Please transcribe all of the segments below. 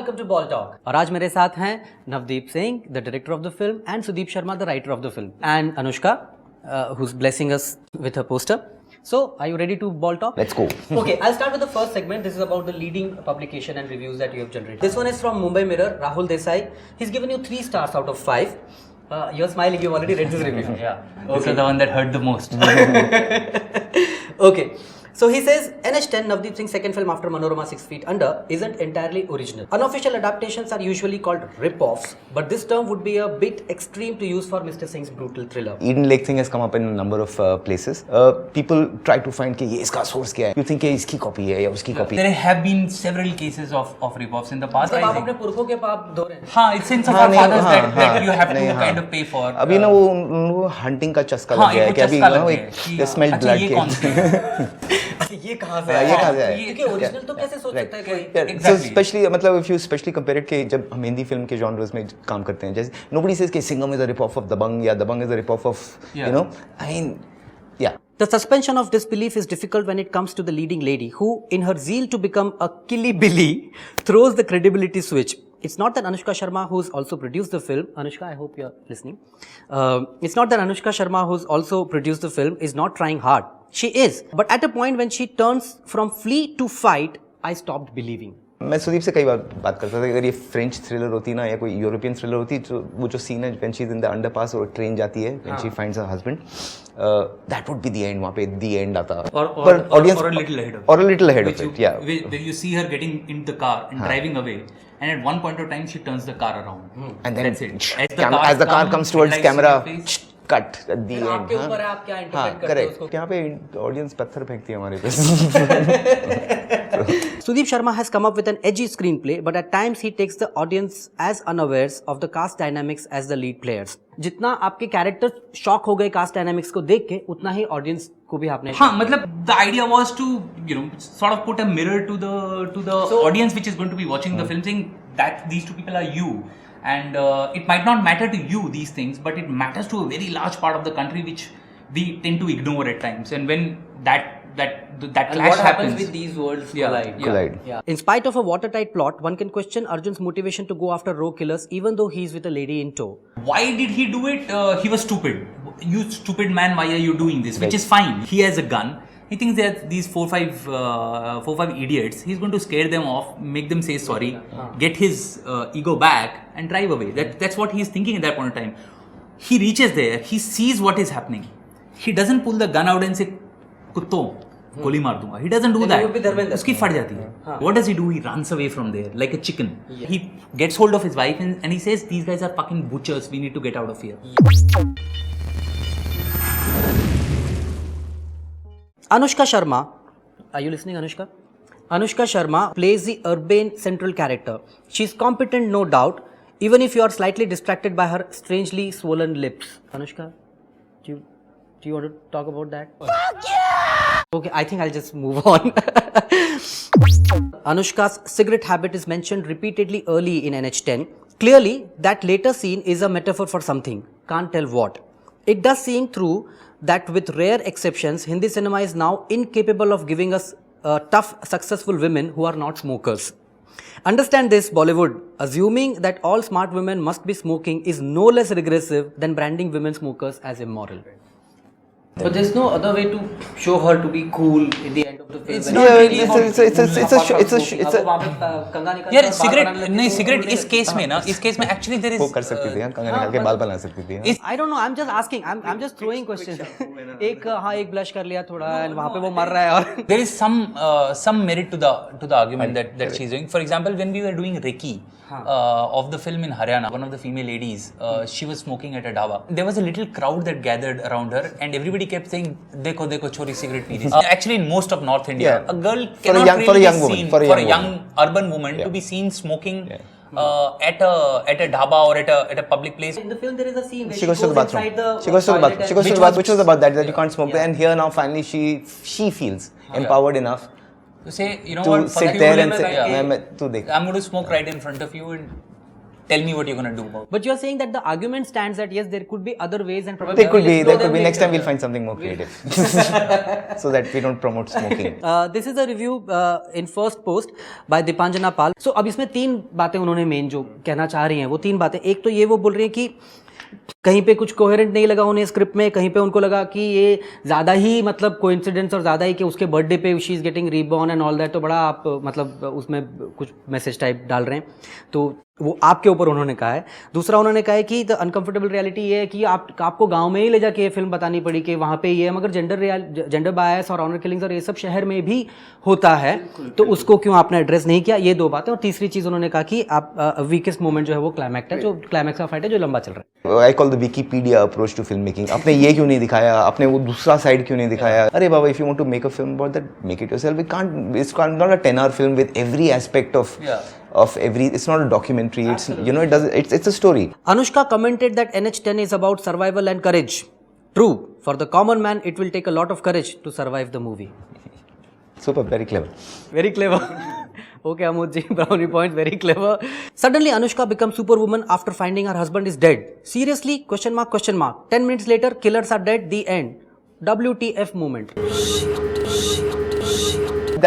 Welcome to ball talk. और आज मेरे साथ हैं Navdeep Singh, the director of the film, and Sudeep Sharma, the writer of the film, and Anushka, who's blessing us with her poster. So, are you ready to ball talk? Let's go. Okay, I'll start with the first segment. This is about the leading publication and reviews that you have generated. This one is from Mumbai Mirror, Rahul Desai. He's given you 3 stars out of 5. You're smiling, you've already read this review. Yeah, this is the one that hurt the most. Okay. So he says, NH10, Navdeep Singh's second film after Manorama 6 Feet Under, isn't entirely original. Unofficial adaptations are usually called rip-offs, but this term would be a bit extreme to use for Mr. Singh's brutal thriller. Eden Lake thing has come up in a number of places. People try to find कि ये इसका source क्या है. You think ये इसकी copy है या उसकी copy. There have been several cases of rip-offs in the past. आप अपने पुरखों के पाप धो रहे हैं. हाँ, it's sins of our fathers that you have to kind of pay for. अभी ना वो hunting का चस्का लग गया है कि अभी ना एक smelled blood के. ये कहाँ से ये कहाँ से आया? क्योंकि ओरिजिनल तो कैसे सोच सकता है कोई? So especially मतलब if you especially compare it कि जब हम हिंदी फिल्म के genres में काम करते हैं, जैसे nobody says कि Singham is a rip-off of Dabangg या Dabangg is a rip-off of you know, I mean, yeah. The suspension of disbelief is difficult when it comes to the leading lady who, in her zeal to become a killy-billy, throws the credibility switch. It's not that Anushka Sharma, who's also produced the film, Anushka, I hope you're listening. It's not that Anushka Sharma, who's also produced the film, is not trying hard. She is. But at a point when she turns from flee to fight, I stopped believing. मैं सुदीप से कई बार बात करता था कि अगर ये French thriller होती ना या कोई यूरोपियन थ्रिलर होती तो वो जो सीन है when she is in the underpass और ट्रेन जाती है when she finds her husband that would be the end, वहां पे द एंड आता or a little ahead of it. or a little ahead of it, yeah. Where you see her getting in the car and driving away, and at one point of time she turns the car around. And then that's it. as the car comes towards headlights camera, in your face. cut at the end. आपके ऊपर है, आप क्या interpret करते हो उसको? यहाँ पे ऑडियंस पत्थर फेंकती है हमारे पे. Sudeep Sharma has come up with an edgy screenplay, but at times he takes the audience as unawares of the cast dynamics as the lead players. जितना आपके कैरेक्टर शॉक हो गए कास्ट डायनामिक्स को देख के, उतना ही ऑडियंस को भी आपने. हाँ, मतलब the idea was to sort of put a mirror to the audience which is going to be watching the film, saying that these two people are you. And it might not matter to you, these things, but it matters to a very large part of the country which we tend to ignore at times. And when that clash what happens happens with these worlds Yeah. Collide. Yeah. In spite of a watertight plot, one can question Arjun's motivation to go after rogue killers even though he's with a lady in tow. Why did he do it? He was stupid. You stupid man, why are you doing this? Which is fine. He has a gun. He thinks that these 4-5 idiots, he's going to scare them off, make them say sorry, get his ego back and drive away. That's what he's thinking at that point in time. He reaches there, he sees what is happening. He doesn't pull the gun out and say, कुत्तो गोली मार दूंगा. He doesn't do that. उसकी फट जाती है. What does he do? He runs away from there like a chicken. He gets hold of his wife and he says, these guys are fucking butchers. We need to get out of here. Anushka Sharma, are you listening, Anushka? Anushka Sharma plays the urbane central character. She's competent, no doubt, even if you are slightly distracted by her strangely swollen lips. Anushka, do you want to talk about that? Fuck yeah! Okay, I think I'll just move on. Anushka's cigarette habit is mentioned repeatedly early in NH10. Clearly, that later scene is a metaphor for something. Can't tell what. It does seem true that with rare exceptions, Hindi cinema is now incapable of giving us tough, successful women who are not smokers. Understand this, Bollywood. Assuming that all smart women must be smoking is no less regressive than branding women smokers as immoral. But there's no other way to show her to be cool in the end of the film. It's not really it's a यार cigarette इस case में ना, इस case में actually there वो is कर सकती थी, कंघा निकाल के बाल बना सकती थी. I don't know. I'm just asking. I'm just throwing questions. एक ब्लश कर लिया थोड़ा, and वहाँ पे वो मर रहा है और. there is some merit to the argument that she's doing. For example, when we were doing Reiki of the film in Haryana, one of the female ladies, she was smoking at a dhaba. There was a little crowd that gathered around her, and everybody kept saying, "Dekho, dekho, chori cigarette pee rahi." Actually, in most of North India, a girl cannot really be seen, for a young urban woman to be seen smoking. At a dhaba or at a public place. In the film, there is a scene where She goes to the bathroom. She goes to the bathroom. She goes to the bathroom, which was about that you can't smoke there. And here now, finally, she feels empowered enough to say, you know to what, sit there and say, I'm "Tu dekh." going to smoke right in front of you, and tell me what you're gonna do about it. But you're saying that the argument stands that yes, there could be other ways and probably There could be. we'll There explore could be. them Next time later. we'll find something more creative, so that we don't promote smoking. This is a review in first post by दीपांजना Pal. So अब इसमें 3 बातें उन्होंने main जो कहना चाह रही हैं वो 3 बातें. एक तो ये वो बोल रही हैं कि कहीं पे कुछ कोहेरेंट नहीं लगा उन्हें स्क्रिप्ट में, कहीं पे उनको लगा कि ये ज़्यादा ही मतलब कोइंसिडेंस और ज़्यादा ही कि उसके बर्थडे पे she is getting reborn and all that, तो बड़ा आप मतलब उसमें कुछ मैसेज टाइप डाल रहे हैं, तो वो आपके ऊपर उन्होंने कहा है. दूसरा उन्होंने कहा है कि द अनकंफर्टेबल रियलिटी ये है कि आपको गांव में ही ले जाके ये फिल्म बतानी पड़ी कि वहाँ पे ये है, मगर जेंडर बायस और ऑनर किलिंग्स और ये सब शहर में भी होता है, तो उसको क्यों आपने एड्रेस नहीं किया. ये 2 बातें. और तीसरी चीज़ उन्होंने कहा कि आप वीकेस्ट मोमेंट जो है वो क्लाइमैक्स है, जो क्लाइमैक्स का फाइट है जो लंबा चल रहा है. I call the Wikipedia approach to filmmaking. आपने ये क्यों नहीं दिखाया, आपने वो दूसरा साइड क्यों नहीं दिखाया. अरे बाबा, if you want to make a film about that, make it yourself. It's not a 10-hour film with every aspect of every. It's not a documentary. It's it's a story. Anushka commented that NH10 is about survival and courage. True, for the common man, it will take a lot of courage to survive the movie. Super, very clever. Very clever. Okay, Amod ji, brownie point, very clever. Suddenly, Anushka becomes superwoman after finding her husband is dead. Seriously? Question mark, question mark. 10 minutes later, killers are dead. The end. WTF moment.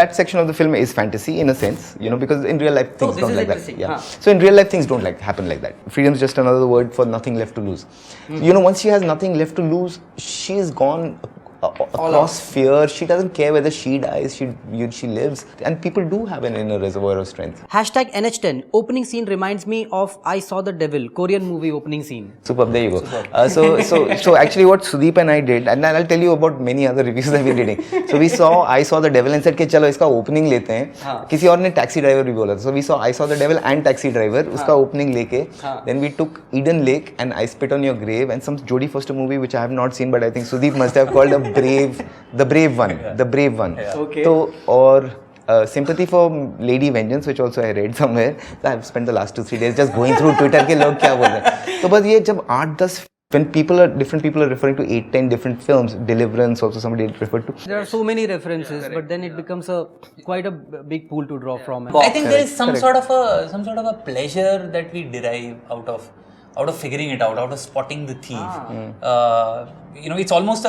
That section of the film is fantasy in a sense, because in real life things this don't is like that. interesting. Yeah. Huh. So in real life things don't happen like that. Freedom is just another word for nothing left to lose. Once she has nothing left to lose, she is gone across fear. She doesn't care whether she dies, she lives, and people do have an inner reservoir of strength. Hashtag NH10. Opening scene reminds me of I Saw the Devil, Korean movie opening scene. Superb, there you go. So actually what Sudeep and I did, and I'll tell you about many other reviews that we're reading. So we saw I Saw the Devil and said कि चलो इसका opening लेते हैं. किसी और ने Taxi Driver भी बोला था. So we saw I Saw the Devil and Taxi Driver, उसका opening लेके. Then we took Eden Lake and I Spit on Your Grave and some Jodie Foster movie which I have not seen, but I think Sudeep must have called the brave one. Okay. So or Sympathy for Lady Vengeance, which also I read somewhere. So I've spent the last 2-3 days just going through Twitter के लोग क्या बोल रहे हैं. तो बस ये जब 8-10 when different people are referring to 8-10 different films, Deliverance also somebody referred to. There are so many references, but then it becomes quite a big pool to draw from. I think there is some sort of a pleasure that we derive out of figuring it out of spotting the thief. It's almost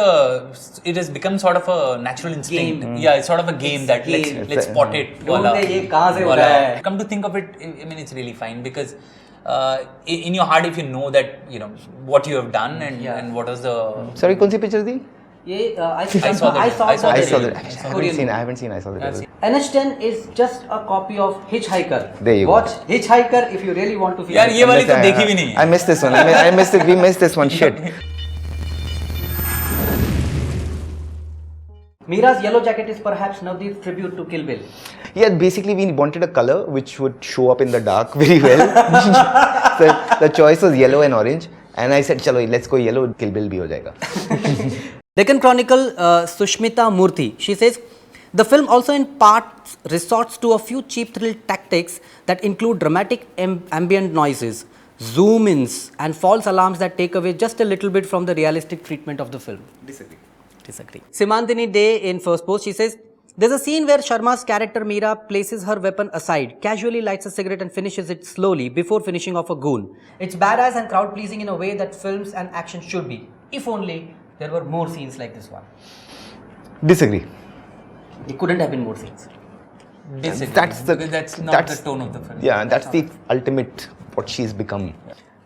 it has become sort of a natural instinct. Yeah, it's sort of a game that let's spot it. Voila. Come to think of it, I mean, it's really fine because in your heart, if you know that what you have done and what was the. Sorry, कौन सी picture थी? I saw the I haven't Korean seen I saw the Devil. NH10 is just a copy of Hitchhiker. There you go. Watch Hitchhiker if you really want to feel. यार ये वाली तो देखी भी नहीं है. I missed this one. I missed it. We missed this one. Shit. Mira's yellow jacket is perhaps Navdeep's tribute to Kill Bill. Yeah, basically we wanted a color which would show up in the dark very well. So the choice was yellow and orange, and I said, "Chalo, let's go yellow. Kill Bill bhi ho jayega." Deccan Chronicle, Sushmita Murthy. She says, the film also in parts resorts to a few cheap thrill tactics that include dramatic ambient noises, zoom-ins and false alarms that take away just a little bit from the realistic treatment of the film. Disagree. Simandini Day in first post, she says, there's a scene where Sharma's character Meera places her weapon aside, casually lights a cigarette and finishes it slowly before finishing off a goon. It's badass and crowd-pleasing in a way that films and action should be. If only there were more scenes like this one. Disagree. There couldn't have been more scenes. Disagree. That's That's not the tone of the film. Yeah, that's the ultimate what she's become.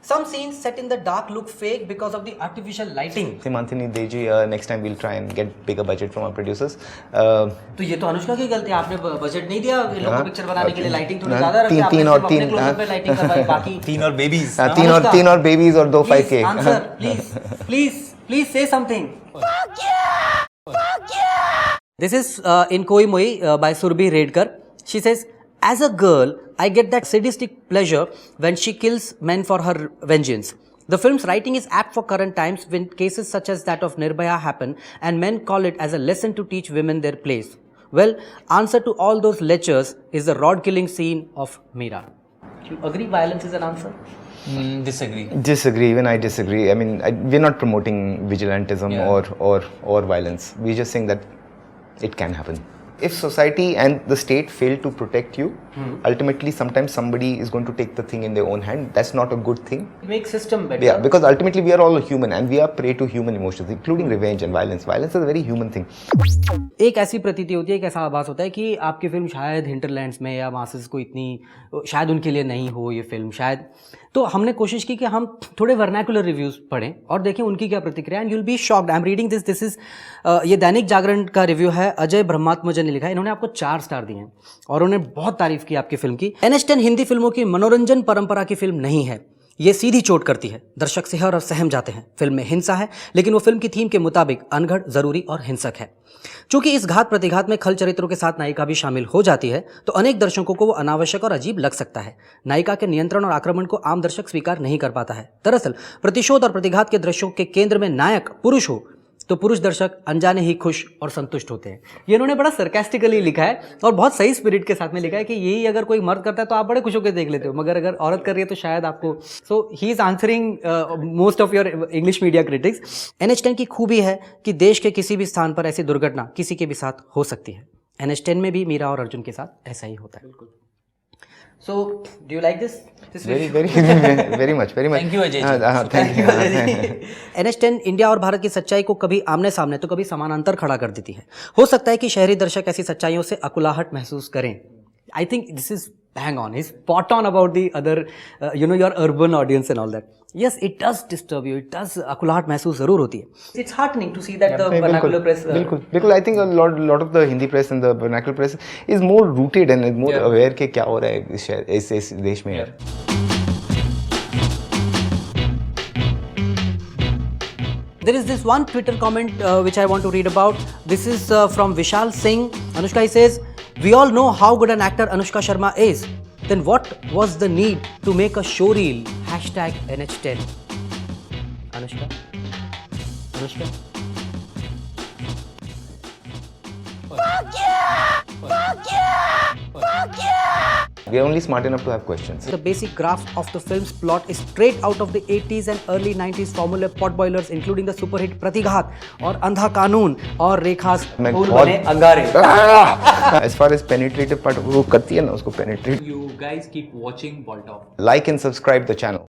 Some scenes set in the dark look fake because of the artificial lighting. Simantini Deji, next time we'll try and get bigger budget from our producers. तो ये तो अनुष्का की गलती है, आपने budget नहीं दिया इन लोगों को पिक्चर बनाने के लिए, लाइटिंग थोड़ी ज़्यादा रखी, आपने सिर्फ अपने क्लोजअप पे लाइटिंग करवाई, बाकी तीन और बेबीज. तीन और babies और 2 5K. Answer, please say something. Fuck yeah! This is in Koi Moi by Surbhi Redkar. She says, as a girl, I get that sadistic pleasure when she kills men for her vengeance. The film's writing is apt for current times when cases such as that of Nirbhaya happen and men call it as a lesson to teach women their place. Well, answer to all those lectures is the rod killing scene of Meera. Do you agree violence is an answer? Disagree. Even I disagree. I mean, we're not promoting vigilantism or violence. We're just saying that it can happen. If society and the state fail to protect you, ultimately sometimes somebody is going to take the thing in their own hand. That's not a good thing. Make system better. Yeah, because ultimately we are all human and we are prey to human emotions, including revenge and violence. Violence is a very human thing. एक ऐसी प्रतीति होती है, एक ऐसा आभास होता है कि आपकी फिल्म शायद हिंटरलैंड्स में या मासेस को इतनी शायद उनके लिए नहीं हो ये फिल्म शायद। तो हमने कोशिश की कि हम थोड़े वर्नैकुलर रिव्यूज़ पढ़ें और देखें उनकी क्या प्रतिक्रिया। And you will be shocked, I am reading this is ये दैनिक जागरण का रिव्यू है, अजय ब्रह्मात्मजन ने लिखा है। इन्होंने आपको 4 स्टार दिए हैं और उन्होंने बहुत तारीफ की आपकी फिल्म की। NH10 हिंदी फिल्मों की मनोरंजन परंपरा की फिल्म नहीं है, ये सीधी चोट करती है, दर्शक सिहर और सहम जाते हैं। फिल्म में हिंसा है लेकिन वो फिल्म की थीम के मुताबिक अनघड़, जरूरी और हिंसक है। चूंकि इस घात प्रतिघात में खल चरित्रों के साथ नायिका भी शामिल हो जाती है तो अनेक दर्शकों को वो अनावश्यक और अजीब लग सकता है। नायिका के नियंत्रण और आक्रमण को आम दर्शक स्वीकार नहीं कर पाता है। दरअसल प्रतिशोध और प्रतिघात के दृश्यों के केंद्र में नायक पुरुष हो तो पुरुष दर्शक अनजाने ही खुश और संतुष्ट होते हैं। ये इन्होंने बड़ा सरकास्टिकली लिखा है और बहुत सही स्पिरिट के साथ में लिखा है कि यही अगर कोई मर्द करता है तो आप बड़े खुश होकर देख लेते हो, मगर अगर औरत कर रही है तो शायद आपको। So he is answering most of your English media critics. NH10 की खूबी है कि देश के किसी भी स्थान पर ऐसी दुर्घटना किसी के भी साथ हो सकती है। NH10 में भी मीरा और अर्जुन के साथ ऐसा ही होता है। So, do you like this? Very much. Thank you, Ajay. Thank you. NH10 India और भारत की सच्चाई को कभी आमने सामने तो कभी समानांतर खड़ा कर देती है। हो सकता है कि शहरी दर्शक ऐसी सच्चाइयों से अकुलाहट महसूस करें। I think this is bang on. He's spot on about the other, your urban audience and all that. Yes, it does disturb you. It does अकुलाहट महसूस जरूर होती है। It's heartening to see that the vernacular press. बिल्कुल. I think a lot of the Hindi press and the vernacular press is more rooted and is more aware कि क्या हो रहा है इस देश में यार। There is this one Twitter comment which I want to read about. This is from Vishal Singh. Anushka, he says, "We all know how good an actor Anushka Sharma is. Then what was the need to make a showreel? #NH10." Anushka? We are only smart enough to have questions. The basic graph of the film's plot is straight out of the 80s and early 90s formula potboilers, including the super hit Pratighat और अंधा कानून और रेखास फूल बने अंगारे। As far as penetrative part वो करती है ना उसको penetrate. You guys keep watching Ball Talk. Like and subscribe the channel.